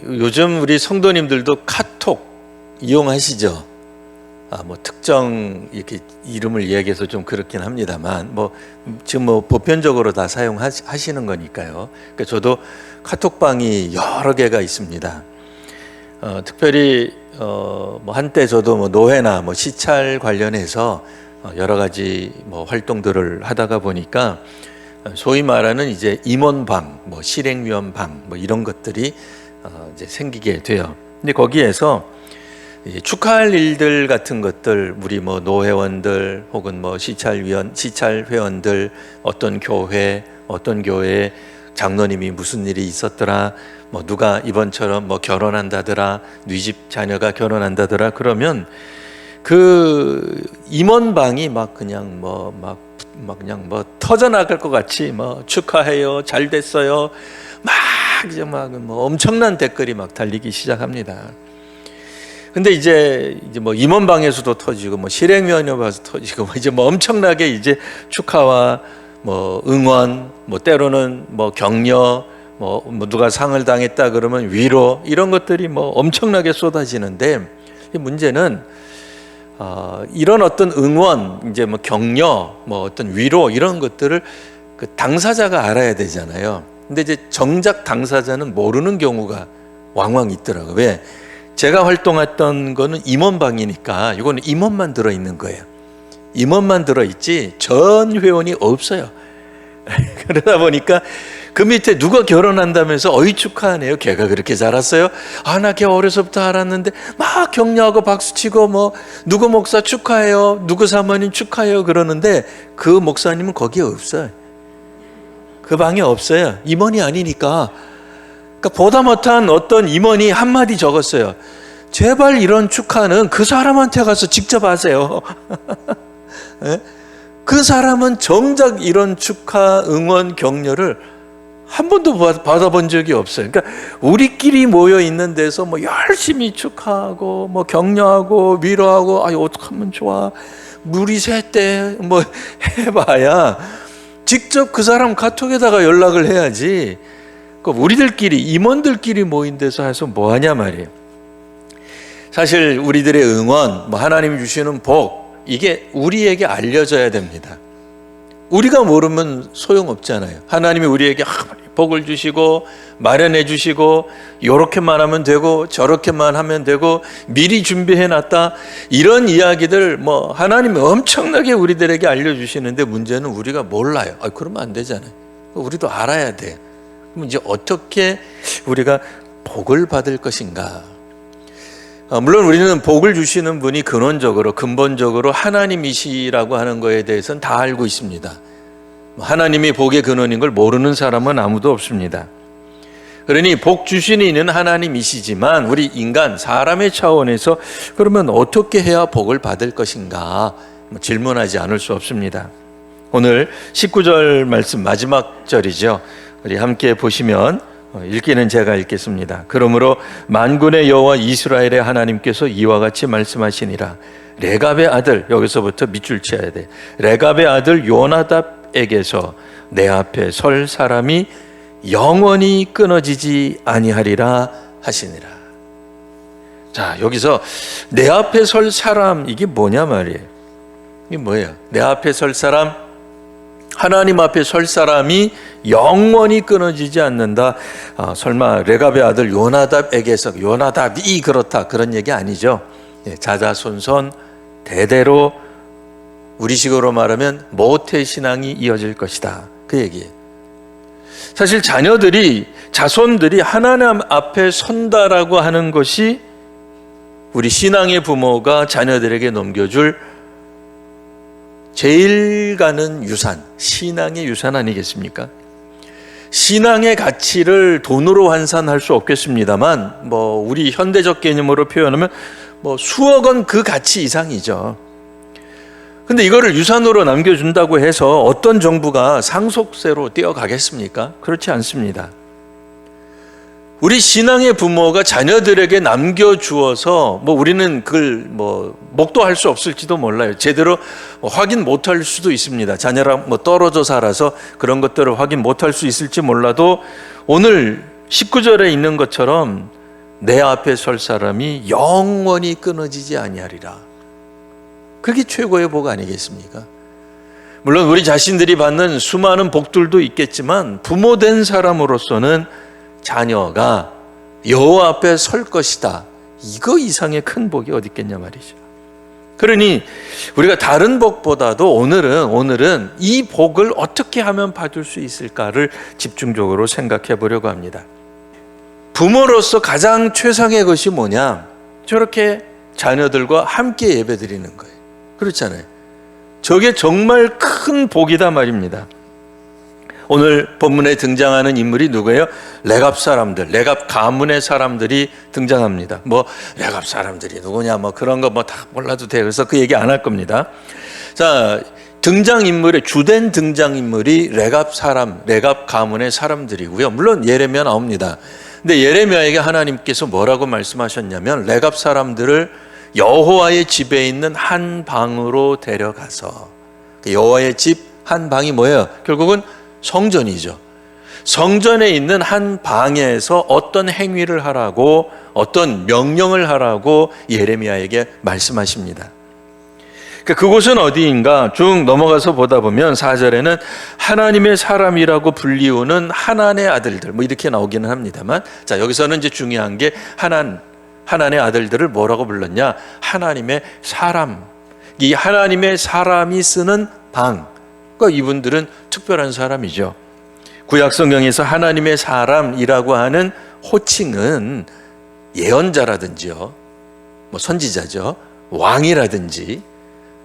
요즘 우리 성도님들도 카톡 이용하시죠? 뭐 특정 이렇게 이름을 이야기해서 좀 그렇긴 합니다만, 지금 보편적으로 다 사용하시는 거니까요. 그러니까 저도 카톡방이 여러 개가 있습니다. 특별히 한때 저도 노회나 시찰 관련해서 여러 가지 활동들을 하다가 보니까 소위 말하는 이제 임원방, 실행위원방 이런 것들이 이제 생기게 돼요. 근데 거기에서 이제 축하할 일들 같은 것들, 우리 노회원들 혹은 시찰회원들, 어떤 교회에 장로님이 무슨 일이 있었더라, 누가 이번처럼 결혼한다더라, 네 집 자녀가 결혼한다더라, 그러면 그 임원방이 그냥 터져나갈 것 같이 축하해요, 잘 됐어요, 이제 엄청난 댓글이 달리기 시작합니다. 근데 이제 임원방에서도 터지고 실행위원회 와서 터지고 이제 엄청나게 이제 축하와 응원, 때로는 격려, 누가 상을 당했다 그러면 위로, 이런 것들이 엄청나게 쏟아지는데, 문제는 이런 어떤 응원, 이제 격려, 어떤 위로, 이런 것들을 그 당사자가 알아야 되잖아요. 근데 이제 정작 당사자는 모르는 경우가 왕왕 있더라고요. 왜? 제가 활동했던 거는 임원방이니까 이거는 임원만 들어있는 거예요. 임원만 들어있지 전 회원이 없어요. 그러다 보니까 그 밑에 누가 결혼한다면서 어이 축하하네요. 걔가 그렇게 자랐어요? 나 걔 어려서부터 알았는데 막 격려하고 박수치고 누구 목사 축하해요, 누구 사모님 축하해요 그러는데 그 목사님은 거기에 없어요. 그 방에 없어요. 임원이 아니니까. 그러니까 보다 못한 어떤 임원이 한마디 적었어요. 제발 이런 축하는 그 사람한테 가서 직접 하세요. 그 사람은 정작 이런 축하, 응원, 격려를 한 번도 받아본 적이 없어요. 그러니까 우리끼리 모여 있는 데서 열심히 축하하고 격려하고 위로하고 어떡하면 좋아, 물이 샜대 해봐야 직접 그 사람 카톡에다가 연락을 해야지. 우리들끼리, 임원들끼리 모인 데서 해서 뭐하냐 말이에요. 사실 우리들의 응원, 하나님이 주시는 복, 이게 우리에게 알려져야 됩니다. 우리가 모르면 소용없잖아요. 하나님이 우리에게 복을 주시고 마련해 주시고 요렇게만 하면 되고 저렇게만 하면 되고 미리 준비해 놨다, 이런 이야기들 하나님이 엄청나게 우리들에게 알려주시는데, 문제는 우리가 몰라요. 그러면 안 되잖아요. 우리도 알아야 돼요. 그럼 이제 어떻게 우리가 복을 받을 것인가? 물론 우리는 복을 주시는 분이 근본적으로 하나님이시라고 하는 거에 대해서는 다 알고 있습니다. 하나님이 복의 근원인 걸 모르는 사람은 아무도 없습니다. 그러니 복 주시는 이는 하나님이시지만 우리 인간, 사람의 차원에서 그러면 어떻게 해야 복을 받을 것인가 질문하지 않을 수 없습니다. 오늘 19절 말씀 마지막 절이죠. 우리 함께 보시면, 읽기는 제가 읽겠습니다. 그러므로 만군의 여호와 이스라엘의 하나님께서 이와 같이 말씀하시니라. 레갑의 아들, 여기서부터 밑줄 쳐야 돼. 레갑의 아들 요나답에게서 내 앞에 설 사람이 영원히 끊어지지 아니하리라 하시니라. 자, 여기서 내 앞에 설 사람, 이게 뭐냐 말이에요. 이게 뭐예요? 내 앞에 설 사람, 하나님 앞에 설 사람이 영원히 끊어지지 않는다. 설마 레갑의 아들 요나답에게서, 요나답이 그렇다, 그런 얘기 아니죠. 자자손손 대대로, 우리식으로 말하면 모태신앙이 이어질 것이다, 그 얘기예요. 사실 자손들이 하나님 앞에 선다라고 하는 것이 우리 신앙의 부모가 자녀들에게 넘겨줄 제일 가는 유산, 신앙의 유산 아니겠습니까? 신앙의 가치를 돈으로 환산할 수 없겠습니다만, 우리 현대적 개념으로 표현하면 수억 원 그 가치 이상이죠. 근데 이거를 유산으로 남겨준다고 해서 어떤 정부가 상속세로 떼어가겠습니까? 그렇지 않습니다. 우리 신앙의 부모가 자녀들에게 남겨주어서 우리는 그걸 목도할 수 없을지도 몰라요. 제대로 확인 못할 수도 있습니다. 자녀랑 떨어져 살아서 그런 것들을 확인 못할 수 있을지 몰라도 오늘 19절에 있는 것처럼 내 앞에 설 사람이 영원히 끊어지지 아니하리라. 그게 최고의 복 아니겠습니까? 물론 우리 자신들이 받는 수많은 복들도 있겠지만 부모된 사람으로서는 자녀가 여호와 앞에 설 것이다. 이거 이상의 큰 복이 어디 있겠냐 말이죠. 그러니 우리가 다른 복보다도 오늘은 이 복을 어떻게 하면 받을 수 있을까를 집중적으로 생각해 보려고 합니다. 부모로서 가장 최상의 것이 뭐냐? 저렇게 자녀들과 함께 예배드리는 거예요. 그렇잖아요. 저게 정말 큰 복이다 말입니다. 오늘 본문에 등장하는 인물이 누구예요? 레갑 사람들, 레갑 가문의 사람들이 등장합니다. 뭐 레갑 사람들이 누구냐, 뭐 그런 거 뭐 다 몰라도 돼요. 그래서 그 얘기 안 할 겁니다. 자, 주된 등장인물이 레갑 가문의 사람들이고요. 물론 예레미야 나옵니다. 근데 예레미야에게 하나님께서 뭐라고 말씀하셨냐면 레갑 사람들을 여호와의 집에 있는 한 방으로 데려가서, 여호와의 집 한 방이 뭐예요? 결국은 성전이죠. 성전에 있는 한 방에서 어떤 행위를 하라고, 어떤 명령을 하라고 예레미야에게 말씀하십니다. 그곳은 어디인가 쭉 넘어가서 보다 보면 4절에는 하나님의 사람이라고 불리우는 하난의 아들들, 뭐 이렇게 나오기는 합니다만, 자, 여기서는 이제 중요한 게 하난의 아들들을 뭐라고 불렀냐? 하나님의 사람. 이 하나님의 사람이 쓰는 방. 그러니까 이분들은 특별한 사람이죠. 구약 성경에서 하나님의 사람이라고 하는 호칭은 예언자라든지요, 뭐 선지자죠, 왕이라든지,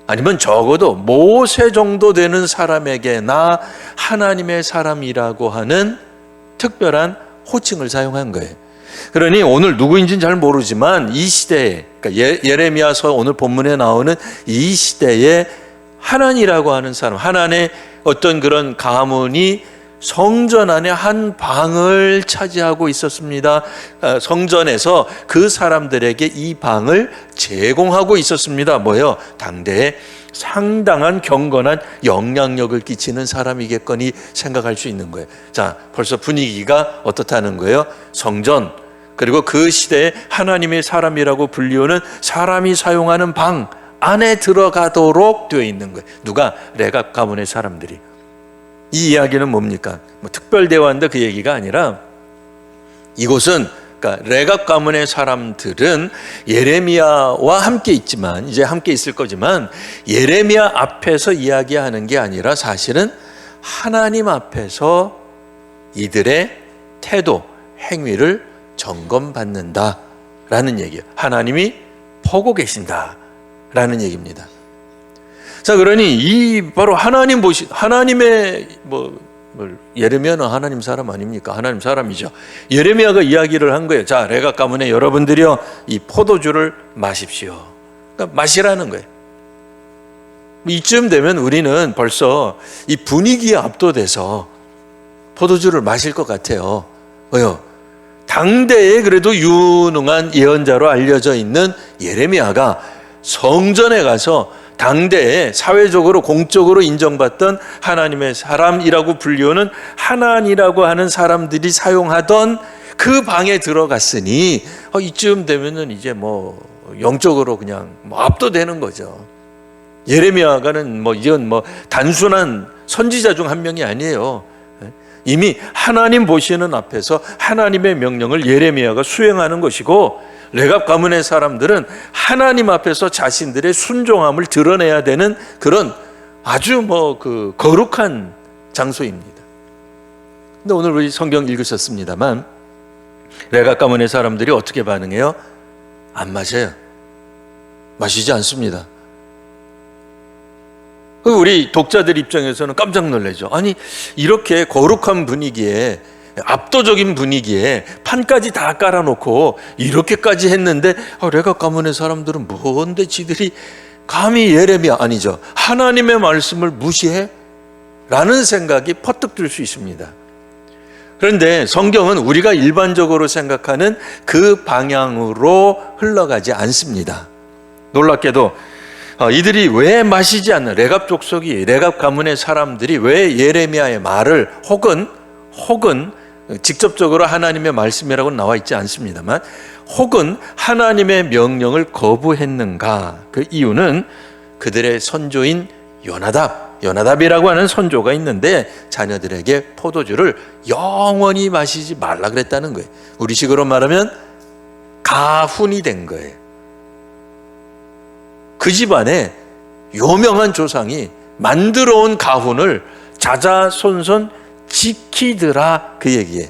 아니면 적어도 모세 정도 되는 사람에게나 하나님의 사람이라고 하는 특별한 호칭을 사용한 거예요. 그러니 오늘 누구인지는 잘 모르지만 이 시대에, 그러니까 예레미야서 오늘 본문에 나오는 이 시대에 하난이라고 하는 사람, 하난의 어떤 그런 가문이 성전 안에 한 방을 차지하고 있었습니다. 성전에서 그 사람들에게 이 방을 제공하고 있었습니다. 뭐예요? 당대에 상당한 경건한 영향력을 끼치는 사람이겠거니 생각할 수 있는 거예요. 자, 벌써 분위기가 어떻다는 거예요? 성전, 그리고 그 시대에 하나님의 사람이라고 불리우는 사람이 사용하는 방 안에 들어가도록 되어 있는 거예요. 누가? 레갑 가문의 사람들이. 이 이야기는 뭡니까? 뭐 특별 대화인데 그 얘기가 아니라, 이곳은, 그러니까 레갑 가문의 사람들은 예레미야와 함께 있지만, 이제 함께 있을 거지만, 예레미야 앞에서 이야기하는 게 아니라 사실은 하나님 앞에서 이들의 태도, 행위를 점검받는다라는 얘기예요. 하나님이 보고 계신다라는 얘기입니다. 자, 그러니 이 바로 하나님의 예레미야는 하나님 사람 아닙니까? 하나님 사람이죠. 예레미야가 이야기를 한 거예요. 자, 레갑 가문의 여러분들이요, 이 포도주를 마십시오. 그러니까 마시라는 거예요. 이쯤 되면 우리는 벌써 이 분위기에 압도돼서 포도주를 마실 것 같아요. 왜요? 당대에 그래도 유능한 예언자로 알려져 있는 예레미야가 성전에 가서 당대에 사회적으로 공적으로 인정받던 하나님의 사람이라고 불리우는 하난이라고 하는 사람들이 사용하던 그 방에 들어갔으니 이쯤 되면은 이제 뭐 영적으로 그냥 압도되는 거죠. 예레미야가는 이건 단순한 선지자 중 한 명이 아니에요. 이미 하나님 보시는 앞에서 하나님의 명령을 예레미야가 수행하는 것이고, 레갑 가문의 사람들은 하나님 앞에서 자신들의 순종함을 드러내야 되는 그런 아주 거룩한 장소입니다. 근데 오늘 우리 성경 읽으셨습니다만 레갑 가문의 사람들이 어떻게 반응해요? 안 마셔요. 마시지 않습니다. 우리 독자들 입장에서는 깜짝 놀라죠. 아니, 이렇게 거룩한 분위기에, 압도적인 분위기에 판까지 다 깔아놓고 이렇게까지 했는데 레갑 가문의 사람들은 뭔데 지들이 감히 예레미야, 아니죠, 하나님의 말씀을 무시해? 라는 생각이 퍼뜩 들 수 있습니다. 그런데 성경은 우리가 일반적으로 생각하는 그 방향으로 흘러가지 않습니다. 놀랍게도 이들이 왜 마시지 않는, 레갑 족속이, 레갑 가문의 사람들이 왜 예레미야의 말을 혹은 직접적으로 하나님의 말씀이라고는 나와 있지 않습니다만, 혹은 하나님의 명령을 거부했는가? 그 이유는 그들의 선조인 요나답이라고 하는 선조가 있는데 자녀들에게 포도주를 영원히 마시지 말라 그랬다는 거예요. 우리식으로 말하면 가훈이 된 거예요. 그 집안에 유명한 조상이 만들어 온 가훈을 자자손손 지키더라, 그 얘기예요.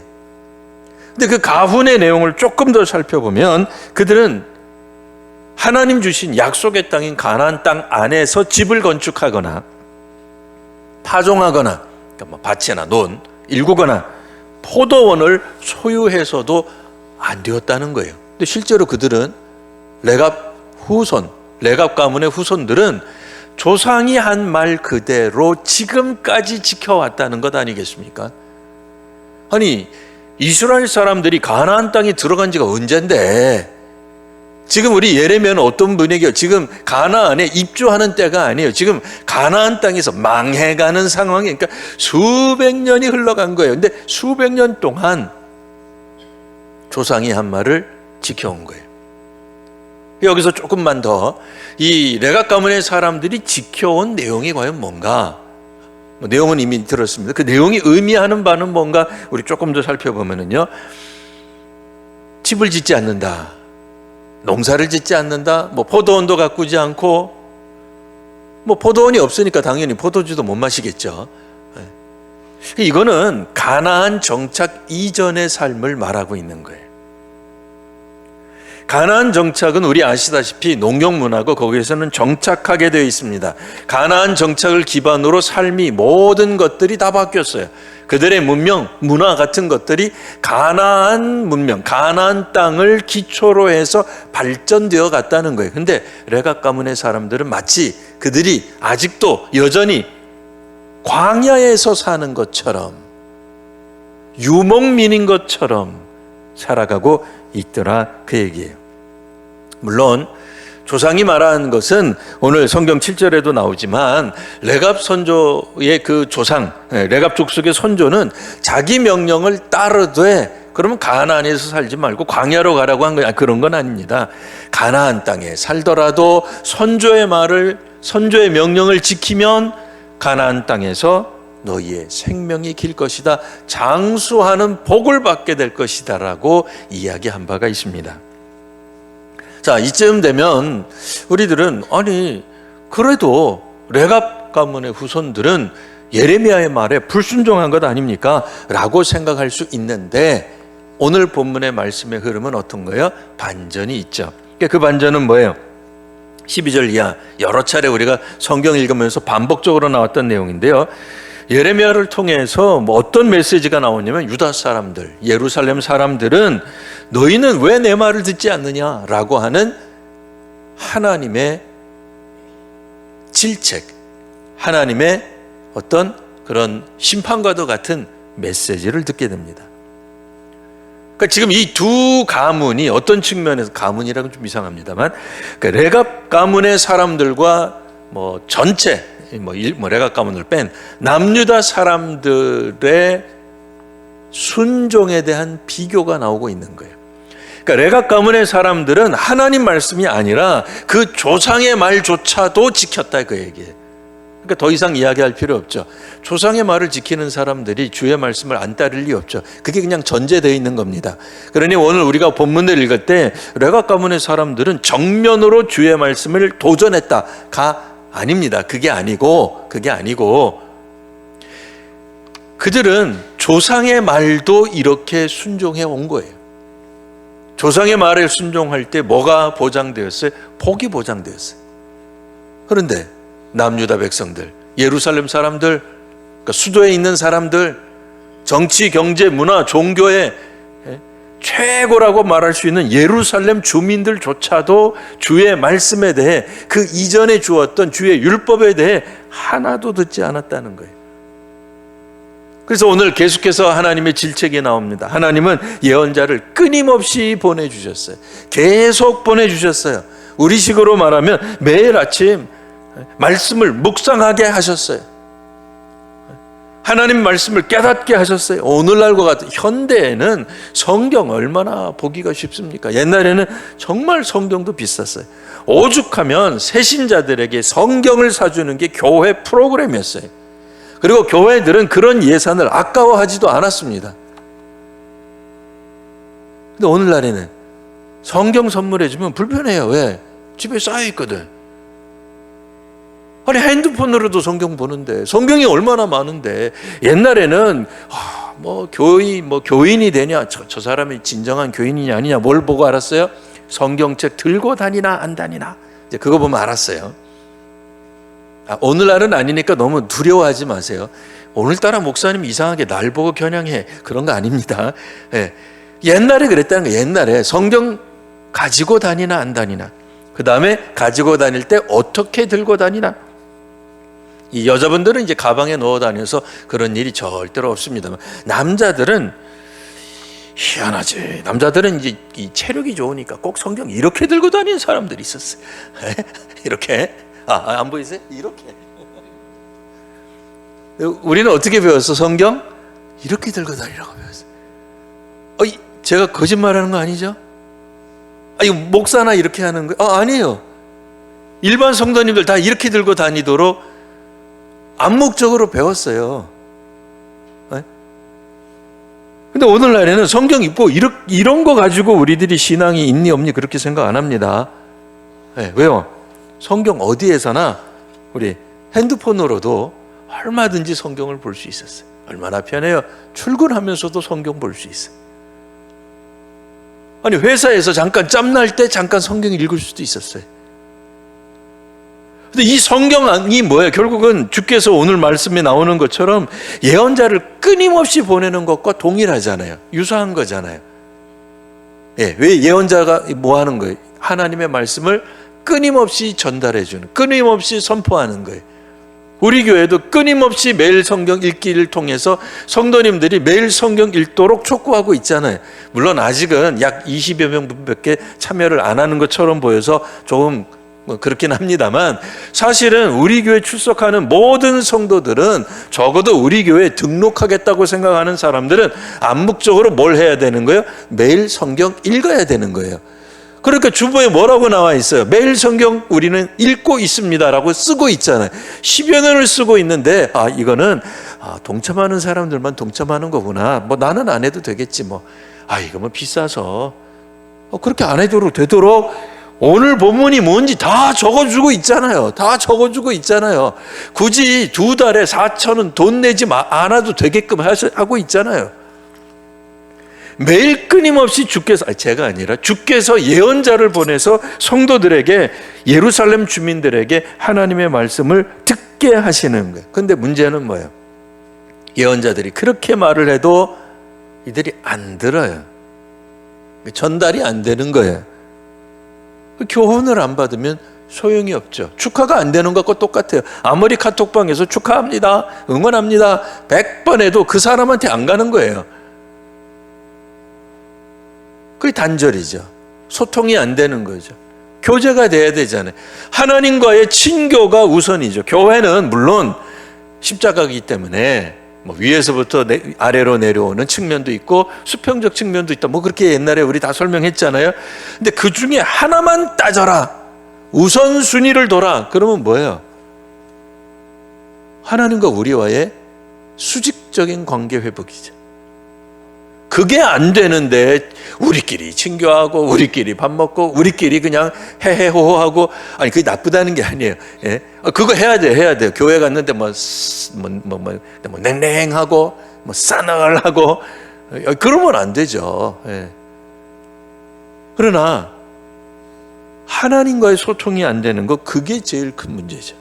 근데 그 가훈의 내용을 조금 더 살펴보면 그들은 하나님 주신 약속의 땅인 가나안 땅 안에서 집을 건축하거나 파종하거나, 그러니까 뭐 밭이나 논 일구거나 포도원을 소유해서도 안 되었다는 거예요. 근데 실제로 그들은 레갑 가문의 후손들은 조상이 한 말 그대로 지금까지 지켜왔다는 것 아니겠습니까? 아니, 이스라엘 사람들이 가나안 땅에 들어간 지가 언젠데, 지금 우리 예레미야는 어떤 분위기예요? 지금 가나안에 입주하는 때가 아니에요. 지금 가나안 땅에서 망해가는 상황이에요. 그러니까 수백 년이 흘러간 거예요. 근데 수백 년 동안 조상이 한 말을 지켜온 거예요. 여기서 조금만 더 이 레갑 가문의 사람들이 지켜온 내용이 과연 뭔가? 내용은 이미 들었습니다. 그 내용이 의미하는 바는 뭔가? 우리 조금 더 살펴보면은요, 집을 짓지 않는다, 농사를 짓지 않는다, 뭐 포도원도 가꾸지 않고, 뭐 포도원이 없으니까 당연히 포도주도 못 마시겠죠. 이거는 가나안 정착 이전의 삶을 말하고 있는 거예요. 가나안 정착은 우리 아시다시피 농경 문화고 거기에서는 정착하게 되어 있습니다. 가나안 정착을 기반으로 삶이 모든 것들이 다 바뀌었어요. 그들의 문명, 문화 같은 것들이 가나안 문명, 가나안 땅을 기초로 해서 발전되어 갔다는 거예요. 근데 레갑 가문의 사람들은 마치 그들이 아직도 여전히 광야에서 사는 것처럼, 유목민인 것처럼 살아가고 있더라, 그 얘기예요. 물론 조상이 말한 것은 오늘 성경 7절에도 나오지만 레갑 선조의 그 조상, 레갑 족속의 선조는 자기 명령을 따르되 그러면 가나안에서 살지 말고 광야로 가라고 한 거야. 그런 건 아닙니다. 가나안 땅에 살더라도 선조의 명령을 지키면 가나안 땅에서 너희의 생명이 길 것이다, 장수하는 복을 받게 될 것이다 라고 이야기한 바가 있습니다. 자, 이쯤 되면 우리들은 아니 그래도 레갑 가문의 후손들은 예레미야의 말에 불순종한 것 아닙니까? 라고 생각할 수 있는데 오늘 본문의 말씀의 흐름은 어떤 거예요? 반전이 있죠. 그 반전은 뭐예요? 12절 이하 여러 차례 우리가 성경 읽으면서 반복적으로 나왔던 내용인데요, 예레미야를 통해서 뭐 어떤 메시지가 나오냐면 유다 사람들, 예루살렘 사람들은 너희는 왜 내 말을 듣지 않느냐라고 하는 하나님의 질책, 하나님의 어떤 그런 심판과도 같은 메시지를 듣게 됩니다. 그러니까 지금 이 두 가문이 어떤 측면에서, 가문이라고는 좀 이상합니다만, 그러니까 레갑 가문의 사람들과 뭐 전체 레갑 가문을 뺀 남유다 사람들의 순종에 대한 비교가 나오고 있는 거예요. 그러니까 레갑 가문의 사람들은 하나님 말씀이 아니라 그 조상의 말조차도 지켰다, 그 얘기예요. 그러니까 더 이상 이야기할 필요 없죠. 조상의 말을 지키는 사람들이 주의 말씀을 안 따를 리 없죠. 그게 그냥 전제되어 있는 겁니다. 그러니 오늘 우리가 본문을 읽을 때 레갑 가문의 사람들은 정면으로 주의 말씀을 도전했다가 아닙니다. 그게 아니고 그들은 조상의 말도 이렇게 순종해 온 거예요. 조상의 말에 순종할 때 뭐가 보장되었어요? 복이 보장되었어요. 그런데 남유다 백성들, 예루살렘 사람들, 그러니까 수도에 있는 사람들, 정치, 경제, 문화, 종교의 최고라고 말할 수 있는 예루살렘 주민들조차도 주의 말씀에 대해, 그 이전에 주었던 주의 율법에 대해 하나도 듣지 않았다는 거예요. 그래서 오늘 계속해서 하나님의 질책이 나옵니다. 하나님은 예언자를 끊임없이 보내주셨어요. 계속 보내주셨어요. 우리식으로 말하면 매일 아침 말씀을 묵상하게 하셨어요. 하나님 말씀을 깨닫게 하셨어요. 오늘날과 같은 현대에는 성경 얼마나 보기가 쉽습니까? 옛날에는 정말 성경도 비쌌어요. 오죽하면 새신자들에게 성경을 사주는 게 교회 프로그램이었어요. 그리고 교회들은 그런 예산을 아까워하지도 않았습니다. 근데 오늘날에는 성경 선물해주면 불편해요. 왜? 집에 쌓여있거든. 아니 핸드폰으로도 성경 보는데 성경이 얼마나 많은데. 옛날에는 교인이 되냐, 저 사람이 진정한 교인이냐 아니냐 뭘 보고 알았어요? 성경책 들고 다니나 안 다니나, 이제 그거 보면 알았어요. 오늘날은 아니니까 너무 두려워하지 마세요. 오늘따라 목사님 이상하게 날 보고 겨냥해, 그런 거 아닙니다. 옛날에 그랬다는 거예요. 옛날에 성경 가지고 다니나 안 다니나, 그 다음에 가지고 다닐 때 어떻게 들고 다니나. 이 여자분들은 이제 가방에 넣어 다녀서 그런 일이 절대로 없습니다만, 남자들은 희한하지. 남자들은 이제 이 체력이 좋으니까 꼭 성경 이렇게 들고 다니는 사람들이 있었어요. 이렇게. 안 보이세요? 이렇게. 우리는 어떻게 배웠어? 성경 이렇게 들고 다니라고 배웠어요. 제가 거짓말하는 거 아니죠? 목사나 이렇게 하는 거? 아니에요. 일반 성도님들 다 이렇게 들고 다니도록 암묵적으로 배웠어요. 근데 오늘날에는 성경 읽고 이런 거 가지고 우리들이 신앙이 있니 없니 그렇게 생각 안 합니다. 왜요? 성경 어디에서나 우리 핸드폰으로도 얼마든지 성경을 볼 수 있었어요. 얼마나 편해요. 출근하면서도 성경 볼 수 있어요. 아니 회사에서 잠깐 짬날 때 잠깐 성경 읽을 수도 있었어요. 근데 이 성경이 뭐예요? 결국은 주께서 오늘 말씀에 나오는 것처럼 예언자를 끊임없이 보내는 것과 동일하잖아요. 유사한 거잖아요. 왜 예언자가 뭐 하는 거예요? 하나님의 말씀을 끊임없이 전달해 주는, 끊임없이 선포하는 거예요. 우리 교회도 끊임없이 매일 성경 읽기를 통해서 성도님들이 매일 성경 읽도록 촉구하고 있잖아요. 물론 아직은 약 20여 명밖에 참여를 안 하는 것처럼 보여서 조금 그렇긴 합니다만, 사실은 우리 교회 출석하는 모든 성도들은, 적어도 우리 교회에 등록하겠다고 생각하는 사람들은 암묵적으로 뭘 해야 되는 거예요? 매일 성경 읽어야 되는 거예요. 그러니까 주보에 뭐라고 나와 있어요? 매일 성경 우리는 읽고 있습니다라고 쓰고 있잖아요. 10여 년을 쓰고 있는데 이거는 동참하는 사람들만 동참하는 거구나. 나는 안 해도 되겠지 뭐. 이거 뭐 비싸서 그렇게 안 해도 되도록 오늘 본문이 뭔지 다 적어주고 있잖아요. 다 적어주고 있잖아요. 굳이 2달에 4,000원 돈 내지 않아도 되게끔 하고 있잖아요. 매일 끊임없이 제가 아니라 주께서 예언자를 보내서 성도들에게, 예루살렘 주민들에게 하나님의 말씀을 듣게 하시는 거예요. 그런데 문제는 뭐예요? 예언자들이 그렇게 말을 해도 이들이 안 들어요. 전달이 안 되는 거예요. 교훈을 안 받으면 소용이 없죠. 축하가 안 되는 것과 똑같아요. 아무리 카톡방에서 축하합니다, 응원합니다 100번 해도 그 사람한테 안 가는 거예요. 그게 단절이죠. 소통이 안 되는 거죠. 교제가 돼야 되잖아요. 하나님과의 친교가 우선이죠. 교회는 물론 십자가이기 때문에 위에서부터 아래로 내려오는 측면도 있고 수평적 측면도 있다. 그렇게 옛날에 우리 다 설명했잖아요. 근데 그 중에 하나만 따져라, 우선순위를 둬라. 그러면 뭐예요? 하나님과 우리와의 수직적인 관계 회복이죠. 그게 안 되는데 우리끼리 친교하고 우리끼리 밥 먹고 우리끼리 그냥 헤헤호호하고, 그게 나쁘다는 게 아니에요. 그거 해야 돼요. 교회 갔는데 냉랭하고 싸늘하고 그러면 안 되죠. 그러나 하나님과의 소통이 안 되는 거, 그게 제일 큰 문제죠.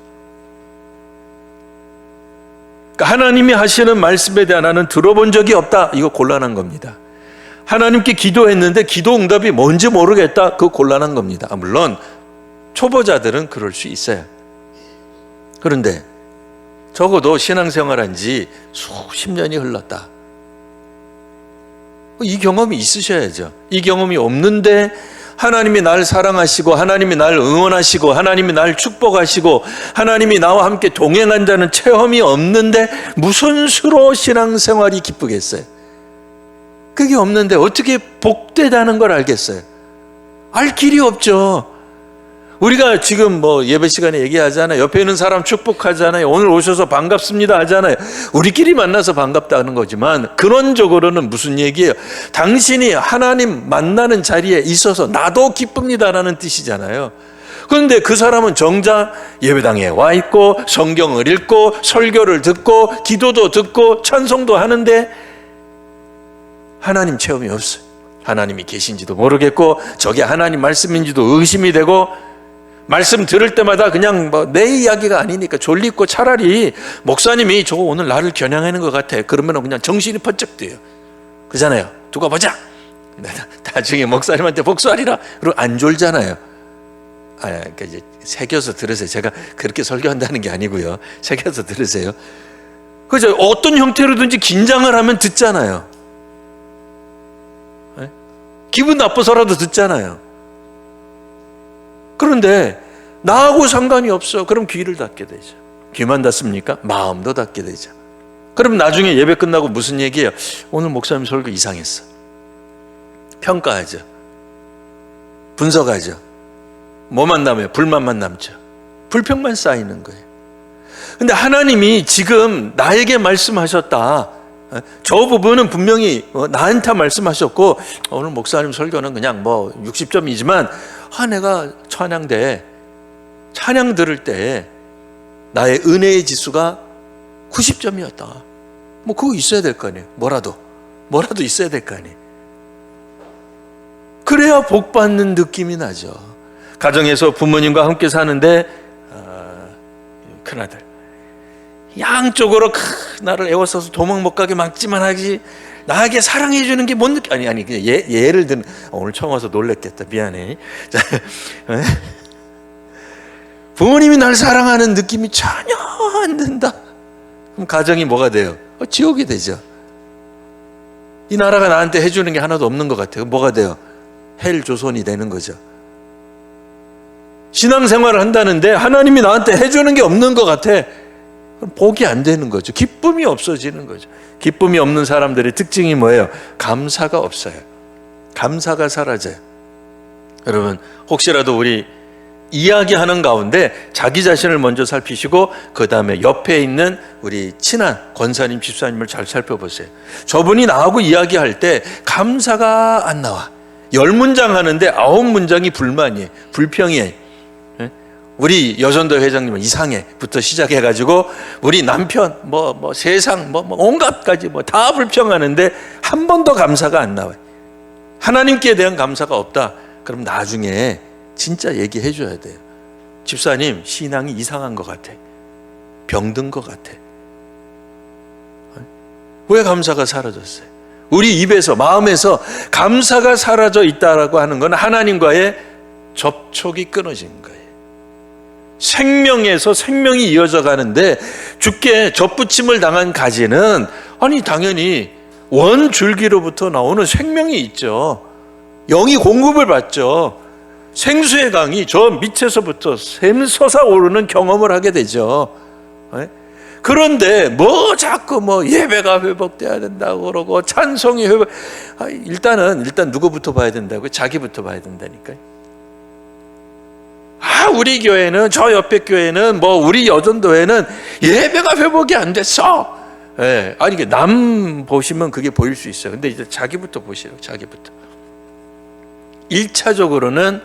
하나님이 하시는 말씀에 대한 나는 들어본 적이 없다. 이거 곤란한 겁니다. 하나님께 기도했는데 기도 응답이 뭔지 모르겠다. 그거 곤란한 겁니다. 물론 초보자들은 그럴 수 있어요. 그런데 적어도 신앙생활한 지 수십 년이 흘렀다. 이 경험이 있으셔야죠. 이 경험이 없는데 하나님이 날 사랑하시고 하나님이 날 응원하시고 하나님이 날 축복하시고 하나님이 나와 함께 동행한다는 체험이 없는데 무슨 수로 신앙생활이 기쁘겠어요? 그게 없는데 어떻게 복되다는 걸 알겠어요? 알 길이 없죠. 우리가 지금 뭐 예배 시간에 얘기하잖아요. 옆에 있는 사람 축복하잖아요. 오늘 오셔서 반갑습니다 하잖아요. 우리끼리 만나서 반갑다는 거지만 근원적으로는 무슨 얘기예요? 당신이 하나님 만나는 자리에 있어서 나도 기쁩니다라는 뜻이잖아요. 그런데 그 사람은 정작 예배당에 와 있고 성경을 읽고 설교를 듣고 기도도 듣고 찬송도 하는데 하나님 체험이 없어요. 하나님이 계신지도 모르겠고 저게 하나님 말씀인지도 의심이 되고 말씀 들을 때마다 그냥 뭐 내 이야기가 아니니까 졸리고 차라리 목사님이 저거 오늘 나를 겨냥하는 것 같아. 그러면 그냥 정신이 번쩍 뛰어요. 그잖아요. 두고 보자. 나중에 목사님한테 복수하리라. 그리고 안 졸잖아요. 그러니까 이제 새겨서 들으세요. 제가 그렇게 설교한다는 게 아니고요. 새겨서 들으세요. 그죠? 어떤 형태로든지 긴장을 하면 듣잖아요. 기분 나빠서라도 듣잖아요. 그런데 나하고 상관이 없어. 그럼 귀를 닫게 되죠. 귀만 닫습니까? 마음도 닫게 되죠. 그럼 나중에 예배 끝나고 무슨 얘기예요? 오늘 목사님 설교 이상했어. 평가하죠. 분석하죠. 뭐만 남아요? 불만만 남죠. 불평만 쌓이는 거예요. 근데 하나님이 지금 나에게 말씀하셨다. 저 부분은 분명히 나한테 말씀하셨고 오늘 목사님 설교는 그냥 뭐 60점이지만 내가 찬양 들을 때 나의 은혜의 지수가 90점이었다. 뭐 그거 있어야 될 거 아니에요. 뭐라도 있어야 될 거 아니에요. 그래야 복 받는 느낌이 나죠. 가정에서 부모님과 함께 사는데 큰아들 양쪽으로 나를 애워싸서 도망 못 가게 막지만 하지 나에게 사랑해 주는 게 뭔 느낌? 아니 그냥 예를 든 오늘 처음 와서 놀랬겠다. 미안해. 자, 부모님이 날 사랑하는 느낌이 전혀 안 든다. 그럼 가정이 뭐가 돼요? 지옥이 되죠. 이 나라가 나한테 해주는 게 하나도 없는 것 같아요. 뭐가 돼요? 헬 조선이 되는 거죠. 신앙생활을 한다는데 하나님이 나한테 해주는 게 없는 것 같아. 그럼 복이 안 되는 거죠. 기쁨이 없어지는 거죠. 기쁨이 없는 사람들의 특징이 뭐예요? 감사가 없어요. 감사가 사라져요. 여러분 혹시라도 우리 이야기하는 가운데 자기 자신을 먼저 살피시고 그 다음에 옆에 있는 우리 친한 권사님, 집사님을 잘 살펴보세요. 저분이 나하고 이야기할 때 감사가 안 나와. 10문장 하는데 9문장이 불만이에요. 불평이에요. 우리 여전도 회장님은 이상해부터 시작해가지고 우리 남편 세상 온갖 가지 다 불평하는데 한 번도 감사가 안 나와요. 하나님께 대한 감사가 없다. 그럼 나중에 진짜 얘기해 줘야 돼요. 집사님 신앙이 이상한 것 같아. 병든 것 같아. 왜 감사가 사라졌어요? 우리 입에서 마음에서 감사가 사라져 있다라고 하는 건 하나님과의 접촉이 끊어진 거예요. 생명에서 생명이 이어져 가는데 주께 접붙임을 당한 가지는 당연히 원줄기로부터 나오는 생명이 있죠. 영이 공급을 받죠. 생수의 강이 저 밑에서부터 샘솟아오르는 경험을 하게 되죠. 그런데 자꾸 예배가 회복돼야 된다고 그러고 찬송이 회복 일단 누구부터 봐야 된다고요? 자기부터 봐야 된다니까요. 우리 교회는 저 옆에 교회는 우리 여전도회는 예배가 회복이 안 됐어. 남 보시면 그게 보일 수 있어요. 근데 이제 자기부터 보시라고. 자기부터 1차적으로는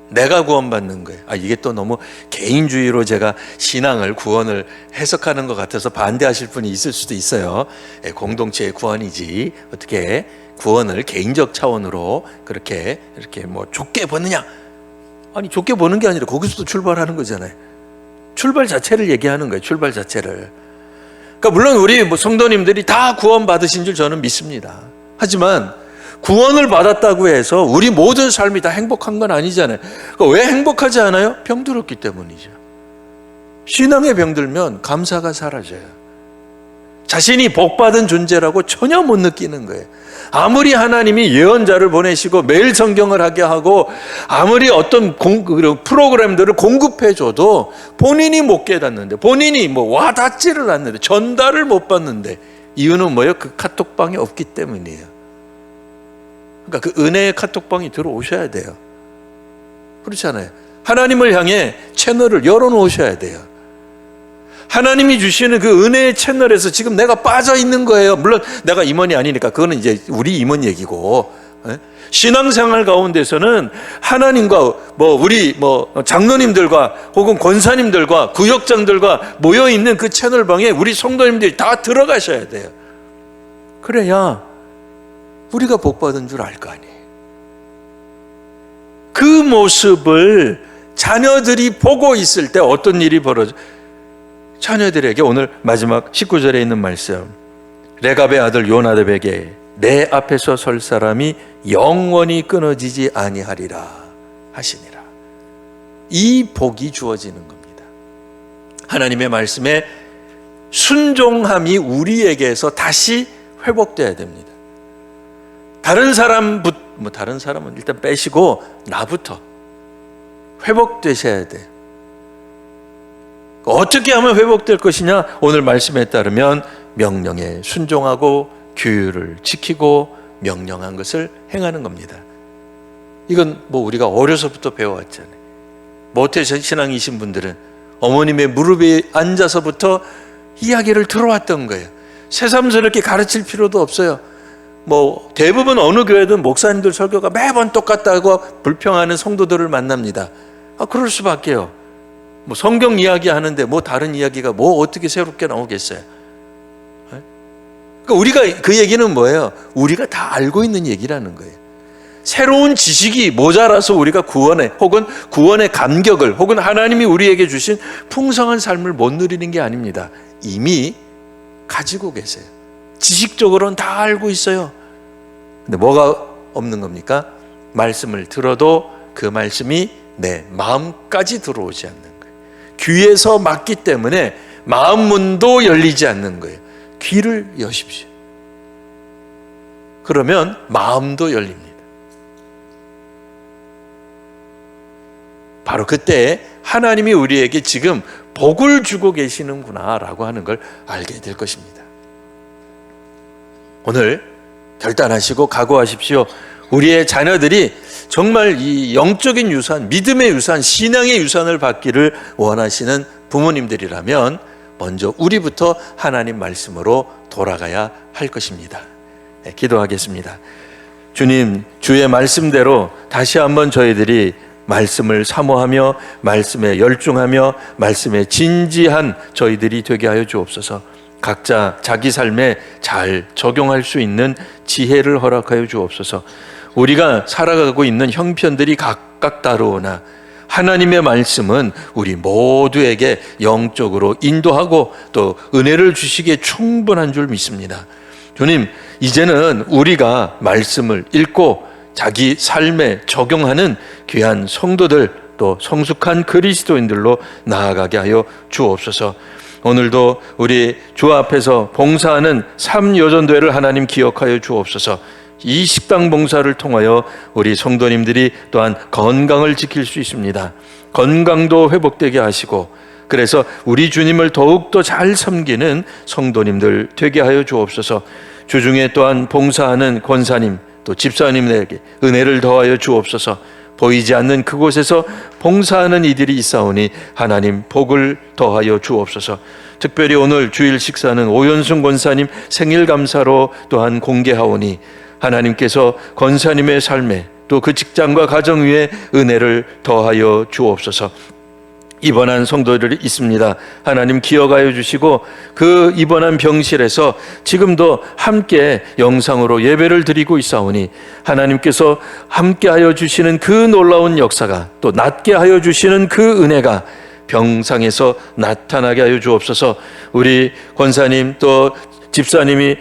내가 구원받는 거예요. 이게 또 너무 개인주의로 제가 신앙을 구원을 해석하는 것 같아서 반대하실 분이 있을 수도 있어요. 공동체의 구원이지 어떻게 구원을 개인적 차원으로 그렇게 이렇게 좁게 보느냐? 좁게 보는 게 아니라 거기서도 출발하는 거잖아요. 출발 자체를 얘기하는 거예요. 출발 자체를. 그러니까 물론 우리 성도님들이 다 구원 받으신 줄 저는 믿습니다. 하지만 구원을 받았다고 해서 우리 모든 삶이 다 행복한 건 아니잖아요. 그러니까 왜 행복하지 않아요? 병들었기 때문이죠. 신앙에 병들면 감사가 사라져요. 자신이 복받은 존재라고 전혀 못 느끼는 거예요. 아무리 하나님이 예언자를 보내시고 매일 성경을 하게 하고 아무리 어떤 프로그램들을 공급해 줘도 본인이 못 깨닫는데, 본인이 와닿지를 않는데, 전달을 못 받는데, 이유는 뭐예요? 그 카톡방이 없기 때문이에요. 그러니까 그 은혜의 카톡방이 들어오셔야 돼요. 그렇잖아요. 하나님을 향해 채널을 열어놓으셔야 돼요. 하나님이 주시는 그 은혜의 채널에서 지금 내가 빠져 있는 거예요. 물론 내가 임원이 아니니까 그거는 이제 우리 임원 얘기고, 신앙생활 가운데서는 하나님과 우리 장로님들과 혹은 권사님들과 구역장들과 모여 있는 그 채널방에 우리 성도님들이 다 들어가셔야 돼요. 그래야 우리가 복 받은 줄 알 거 아니에요. 그 모습을 자녀들이 보고 있을 때 어떤 일이 벌어져? 자녀들에게 오늘 마지막 19절에 있는 말씀, 레갑의 아들 요나답에게 내 앞에서 설 사람이 영원히 끊어지지 아니하리라 하시니라. 이 복이 주어지는 겁니다. 하나님의 말씀에 순종함이 우리에게서 다시 회복돼야 됩니다. 다른 사람은 일단 빼시고 나부터 회복되셔야 돼요. 어떻게 하면 회복될 것이냐? 오늘 말씀에 따르면 명령에 순종하고 규율을 지키고 명령한 것을 행하는 겁니다. 이건 우리가 어려서부터 배워왔잖아요. 모태신앙이신 분들은 어머님의 무릎에 앉아서부터 이야기를 들어왔던 거예요. 새삼스럽게 가르칠 필요도 없어요. 대부분 어느 교회든 목사님들 설교가 매번 똑같다고 불평하는 성도들을 만납니다. 그럴 수밖에요. 성경 이야기 하는데 다른 이야기가 어떻게 새롭게 나오겠어요? 그러니까 우리가 그 얘기는 뭐예요? 우리가 다 알고 있는 얘기라는 거예요. 새로운 지식이 모자라서 우리가 구원의 감격을 혹은 하나님이 우리에게 주신 풍성한 삶을 못 누리는 게 아닙니다. 이미 가지고 계세요. 지식적으로는 다 알고 있어요. 근데 뭐가 없는 겁니까? 말씀을 들어도 그 말씀이 내 마음까지 들어오지 않는 거예요. 귀에서 맞기 때문에 마음 문도 열리지 않는 거예요. 귀를 여십시오. 그러면 마음도 열립니다. 바로 그때 하나님이 우리에게 지금 복을 주고 계시는구나 라고 하는 걸 알게 될 것입니다. 오늘 결단하시고 각오하십시오. 우리의 자녀들이 정말 이 영적인 유산, 믿음의 유산, 신앙의 유산을 받기를 원하시는 부모님들이라면 먼저 우리부터 하나님 말씀으로 돌아가야 할 것입니다. 네, 기도하겠습니다. 주님, 주의 말씀대로 다시 한번 저희들이 말씀을 사모하며 말씀에 열중하며 말씀에 진지한 저희들이 되게 하여 주옵소서. 각자 자기 삶에 잘 적용할 수 있는 지혜를 허락하여 주옵소서. 우리가 살아가고 있는 형편들이 각각 다르오나 하나님의 말씀은 우리 모두에게 영적으로 인도하고 또 은혜를 주시기에 충분한 줄 믿습니다. 주님, 이제는 우리가 말씀을 읽고 자기 삶에 적용하는 귀한 성도들 또 성숙한 그리스도인들로 나아가게 하여 주옵소서. 오늘도 우리 주 앞에서 봉사하는 삼여전도회를 하나님 기억하여 주옵소서. 이 식당 봉사를 통하여 우리 성도님들이 또한 건강을 지킬 수 있습니다. 건강도 회복되게 하시고 그래서 우리 주님을 더욱더 잘 섬기는 성도님들 되게 하여 주옵소서. 주중에 또한 봉사하는 권사님 또 집사님에게 은혜를 더하여 주옵소서. 보이지 않는 그곳에서 봉사하는 이들이 있사오니 하나님 복을 더하여 주옵소서. 특별히 오늘 주일 식사는 오연순 권사님 생일 감사로 또한 공개하오니 하나님께서 권사님의 삶에 또 그 직장과 가정 위에 은혜를 더하여 주옵소서. 입원한 성도들이 있습니다. 하나님 기억하여 주시고 그 입원한 병실에서 지금도 함께 영상으로 예배를 드리고 있사오니 하나님께서 함께하여 주시는 그 놀라운 역사가 또 낫게 하여 주시는 그 은혜가 병상에서 나타나게 하여 주옵소서. 우리 권사님 또 집사님이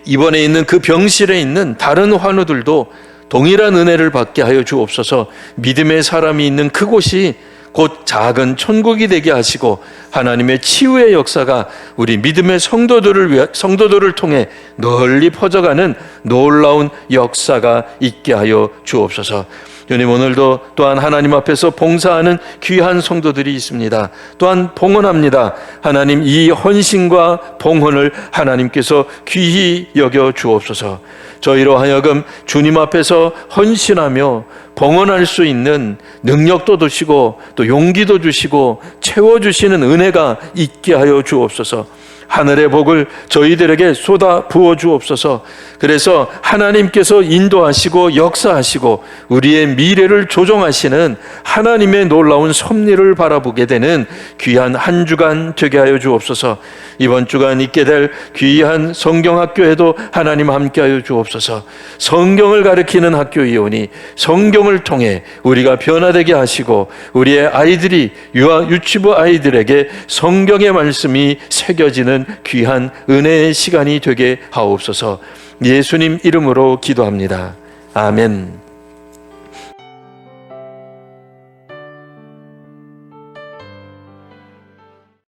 입원해 있는 그 병실에 있는 다른 환우들도 동일한 은혜를 받게 하여 주옵소서. 믿음의 사람이 있는 그곳이 곧 작은 천국이 되게 하시고 하나님의 치유의 역사가 우리 믿음의 성도들을 통해 널리 퍼져가는 놀라운 역사가 있게 하여 주옵소서. 주님, 오늘도 또한 하나님 앞에서 봉사하는 귀한 성도들이 있습니다. 또한 봉헌합니다. 하나님, 이 헌신과 봉헌을 하나님께서 귀히 여겨 주옵소서. 저희로 하여금 주님 앞에서 헌신하며 봉헌할 수 있는 능력도 주시고 또 용기도 주시고 채워주시는 은혜가 있게 하여 주옵소서. 하늘의 복을 저희들에게 쏟아 부어 주옵소서. 그래서 하나님께서 인도하시고 역사하시고 우리의 미래를 조종하시는 하나님의 놀라운 섭리를 바라보게 되는 귀한 한 주간 되게 하여 주옵소서. 이번 주간 있게 될 귀한 성경학교에도 하나님 함께하여 주옵소서. 성경을 가르치는 학교이오니 성경을 통해 우리가 변화되게 하시고 우리의 아이들이 유치부 아이들에게 성경의 말씀이 새겨지는 귀한 은혜의 시간이 되게 하옵소서. 예수님 이름으로 기도합니다. 아멘.